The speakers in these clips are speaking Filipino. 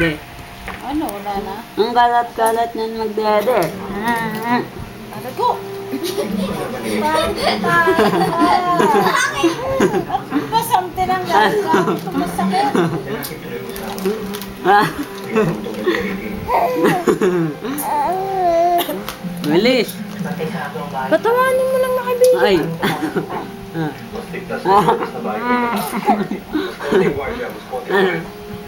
magdede. Ano, wala na? Ang kalat-kalat niyan magdede. Ano ko? Pasamte ng galang. Masakit. Bilis. Patawanin mo lang na kaibigan. Ay.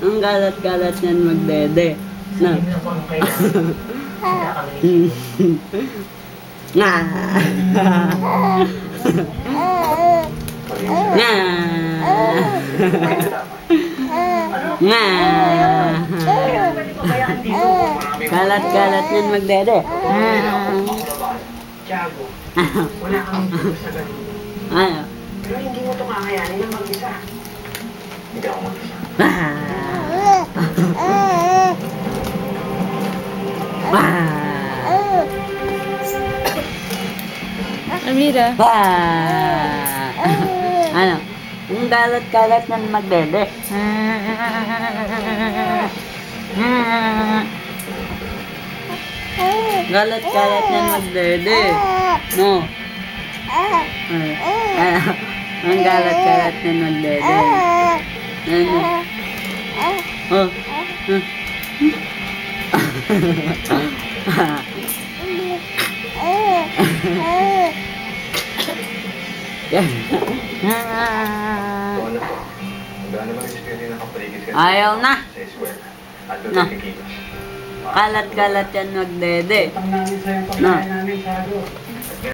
Ang kalat-kalat niyan magdede. Na. Nga. Nga. Nga. Kalat-kalat niyan magdede. Tiago, wala kang gusto sa ganun. Ano? Pero hindi mo ito kakayanin ng mag-isa. Hindi ako mag-isa. Amira. Ano? Ang kalat-kalat niyan magdede. Kalat-kalat niyan magdede. No. Ang kalat-kalat niyan magdede. Ano? Oh. Ayaw na. No. Kalat-kalat yan magdede. Pang namin sa'yo, pag No. namin, Tiago.